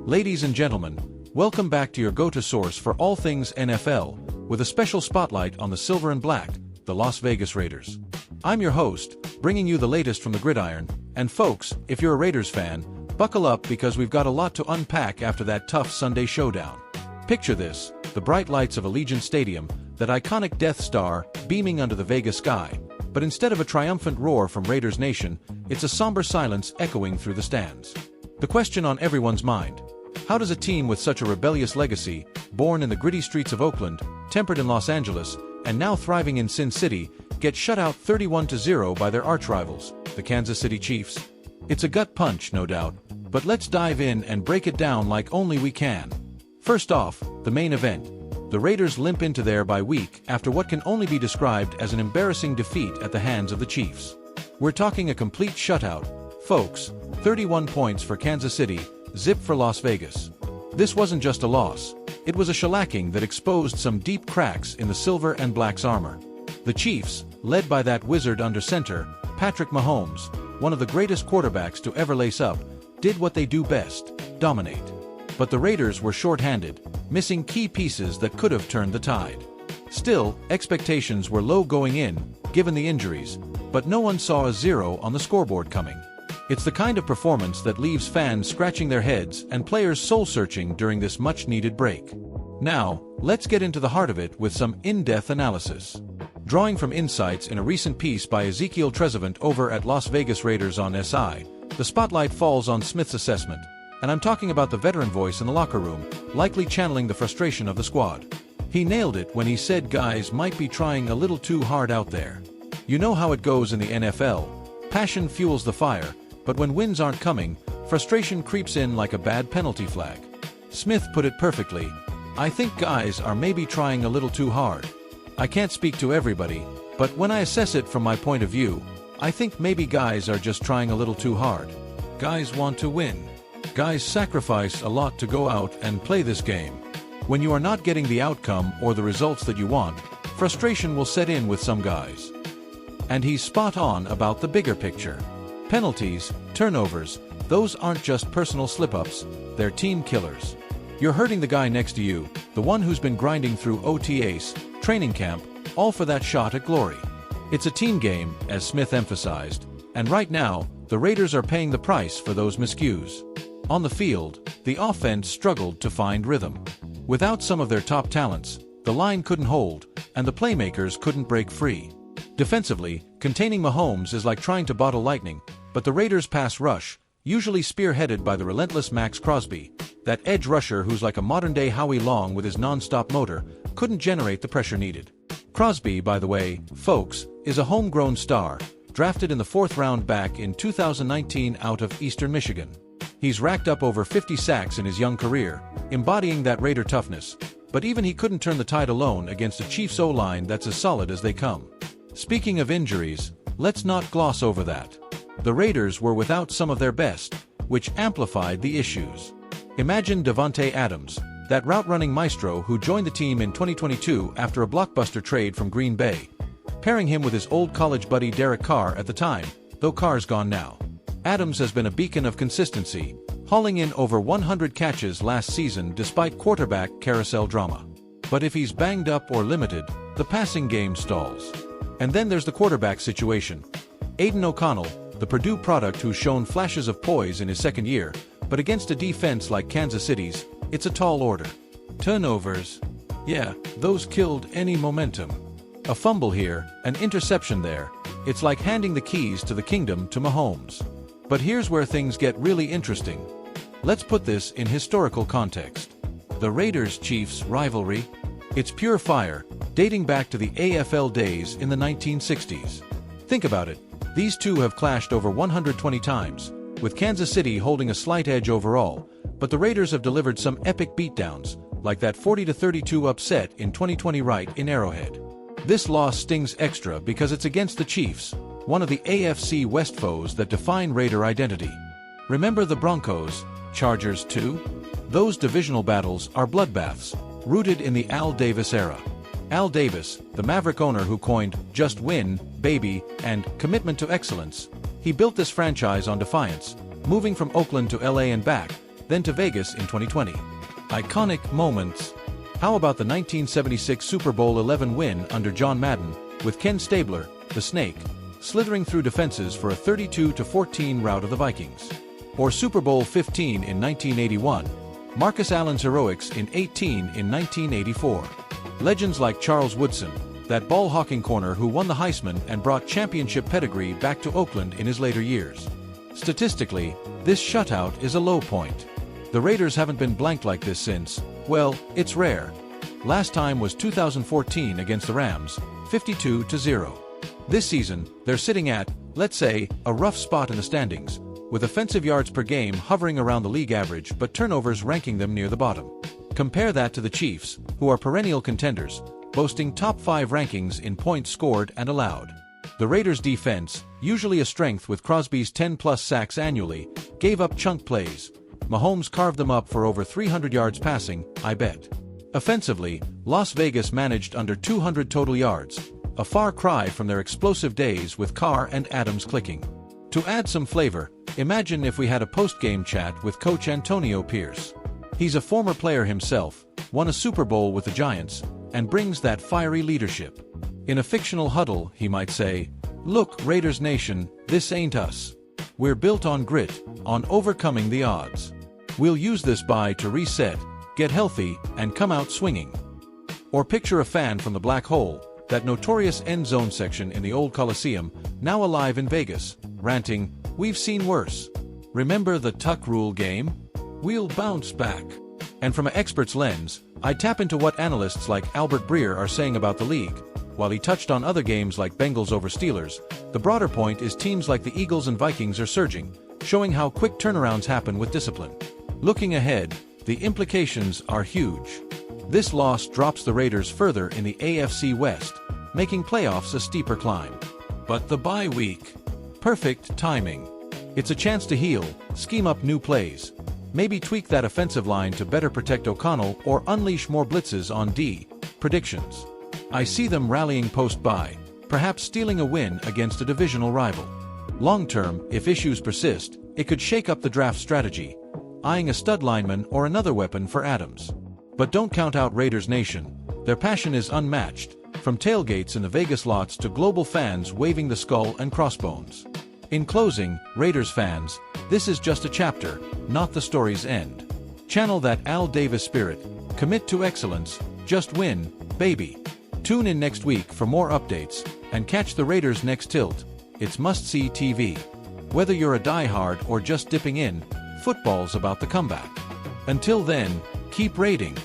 Ladies and gentlemen, welcome back to your go-to source for all things NFL, with a special spotlight on the silver and black, the Las Vegas Raiders. I'm your host, bringing you the latest from the gridiron, and folks, if you're a Raiders fan, buckle up because we've got a lot to unpack after that tough Sunday showdown. Picture this, the bright lights of Allegiant Stadium, that iconic Death Star, beaming under the Vegas sky. But instead of a triumphant roar from Raiders Nation, it's a somber silence echoing through the stands. The question on everyone's mind: how does a team with such a rebellious legacy, born in the gritty streets of Oakland, tempered in Los Angeles, and now thriving in Sin City, get shut out 31-0 by their archrivals, the Kansas City Chiefs? It's a gut punch, no doubt, but let's dive in and break it down like only we can. First off, the main event. The Raiders limp into their bye week after what can only be described as an embarrassing defeat at the hands of the Chiefs. We're talking a complete shutout, folks. 31 points for Kansas City, zip for Las Vegas. This wasn't just a loss, it was a shellacking that exposed some deep cracks in the silver and black's armor. The Chiefs, led by that wizard under center, Patrick Mahomes, one of the greatest quarterbacks to ever lace up, did what they do best: dominate. But the Raiders were short-handed, missing key pieces that could have turned the tide. Still, expectations were low going in, given the injuries, but no one saw a 0 on the scoreboard coming. It's the kind of performance that leaves fans scratching their heads and players soul-searching during this much-needed break. Now, let's get into the heart of it with some in-depth analysis. Drawing from insights in a recent piece by Ezekiel Trezevant over at Las Vegas Raiders on SI, the spotlight falls on Smith's assessment, and I'm talking about the veteran voice in the locker room, likely channeling the frustration of the squad. He nailed it when he said guys might be trying a little too hard out there. You know how it goes in the NFL. Passion fuels the fire, but when wins aren't coming, frustration creeps in like a bad penalty flag. Smith put it perfectly: I think guys are maybe trying a little too hard. I can't speak to everybody, but when I assess it from my point of view, I think maybe guys are just trying a little too hard. Guys want to win. Guys sacrifice a lot to go out and play this game. When you are not getting the outcome or the results that you want, frustration will set in with some guys. And he's spot on about the bigger picture. Penalties, turnovers, those aren't just personal slip-ups, they're team killers. You're hurting the guy next to you, the one who's been grinding through OTAs, training camp, all for that shot at glory. It's a team game, as Smith emphasized, and right now, the Raiders are paying the price for those miscues. On the field, the offense struggled to find rhythm. Without some of their top talents, the line couldn't hold, and the playmakers couldn't break free. Defensively, containing Mahomes is like trying to bottle lightning, but the Raiders' pass rush, usually spearheaded by the relentless Maxx Crosby, that edge rusher who's like a modern-day Howie Long with his non-stop motor, couldn't generate the pressure needed. Crosby, by the way, folks, is a homegrown star, drafted in the 4th round back in 2019 out of Eastern Michigan. He's racked up over 50 sacks in his young career, embodying that Raider toughness, but even he couldn't turn the tide alone against a Chiefs O-line that's as solid as they come. Speaking of injuries, let's not gloss over that. The Raiders were without some of their best, which amplified the issues. Imagine Davante Adams, that route-running maestro who joined the team in 2022 after a blockbuster trade from Green Bay. Pairing him with his old college buddy Derek Carr at the time, though Carr's gone now. Adams has been a beacon of consistency, hauling in over 100 catches last season despite quarterback carousel drama. But if he's banged up or limited, the passing game stalls. And then there's the quarterback situation. Aidan O'Connell, the Purdue product who's shown flashes of poise in his second year, but against a defense like Kansas City's, it's a tall order. Turnovers, yeah, those killed any momentum. A fumble here, an interception there, it's like handing the keys to the kingdom to Mahomes. But here's where things get really interesting. Let's put this in historical context. The Raiders-Chiefs rivalry? It's pure fire, dating back to the AFL days in the 1960s. Think about it, these two have clashed over 120 times, with Kansas City holding a slight edge overall, but the Raiders have delivered some epic beatdowns, like that 40-32 upset in 2020 right in Arrowhead. This loss stings extra because it's against the Chiefs, one of the AFC West foes that define Raider identity. Remember the Broncos, Chargers too? Those divisional battles are bloodbaths, rooted in the Al Davis era. Al Davis, the Maverick owner who coined "just win, baby," and "commitment to excellence," he built this franchise on defiance, moving from Oakland to LA and back, then to Vegas in 2020. Iconic moments. How about the 1976 Super Bowl XI win under John Madden, with Ken Stabler, the Snake, slithering through defenses for a 32-14 rout of the Vikings? Or Super Bowl XV in 1981, Marcus Allen's heroics in 18 in 1984. Legends like Charles Woodson, that ball-hawking corner who won the Heisman and brought championship pedigree back to Oakland in his later years. Statistically, this shutout is a low point. The Raiders haven't been blanked like this since, well, it's rare. Last time was 2014 against the Rams, 52-0. This season, they're sitting at, let's say, a rough spot in the standings, with offensive yards per game hovering around the league average but turnovers ranking them near the bottom. Compare that to the Chiefs, who are perennial contenders, boasting top 5 rankings in points scored and allowed. The Raiders' defense, usually a strength with Crosby's 10-plus sacks annually, gave up chunk plays. Mahomes carved them up for over 300 yards passing, I bet. Offensively, Las Vegas managed under 200 total yards, a far cry from their explosive days with Carr and Adams clicking. To add some flavor, imagine if we had a post-game chat with Coach Antonio Pierce. He's a former player himself, won a Super Bowl with the Giants, and brings that fiery leadership. In a fictional huddle, he might say, "Look, Raiders Nation, this ain't us. We're built on grit, on overcoming the odds. We'll use this bye to reset, get healthy, and come out swinging." Or picture a fan from the Black Hole, that notorious end zone section in the old Coliseum, now alive in Vegas, ranting, "We've seen worse. Remember the Tuck Rule game? We'll bounce back." And from an expert's lens, I tap into what analysts like Albert Breer are saying about the league. While he touched on other games like Bengals over Steelers, the broader point is teams like the Eagles and Vikings are surging, showing how quick turnarounds happen with discipline. Looking ahead, the implications are huge. This loss drops the Raiders further in the AFC West, making playoffs a steeper climb. But the bye week. Perfect timing. It's a chance to heal, scheme up new plays, maybe tweak that offensive line to better protect O'Connell or unleash more blitzes on D. Predictions. I see them rallying post-bye, perhaps stealing a win against a divisional rival. Long-term, if issues persist, it could shake up the draft strategy, eyeing a stud lineman or another weapon for Adams. But don't count out Raiders Nation. Their passion is unmatched, from tailgates in the Vegas lots to global fans waving the skull and crossbones. In closing, Raiders fans, this is just a chapter, not the story's end. Channel that Al Davis spirit, commit to excellence, just win, baby. Tune in next week for more updates, and catch the Raiders' next tilt. It's must-see TV. Whether you're a diehard or just dipping in, football's about the comeback. Until then, keep raiding.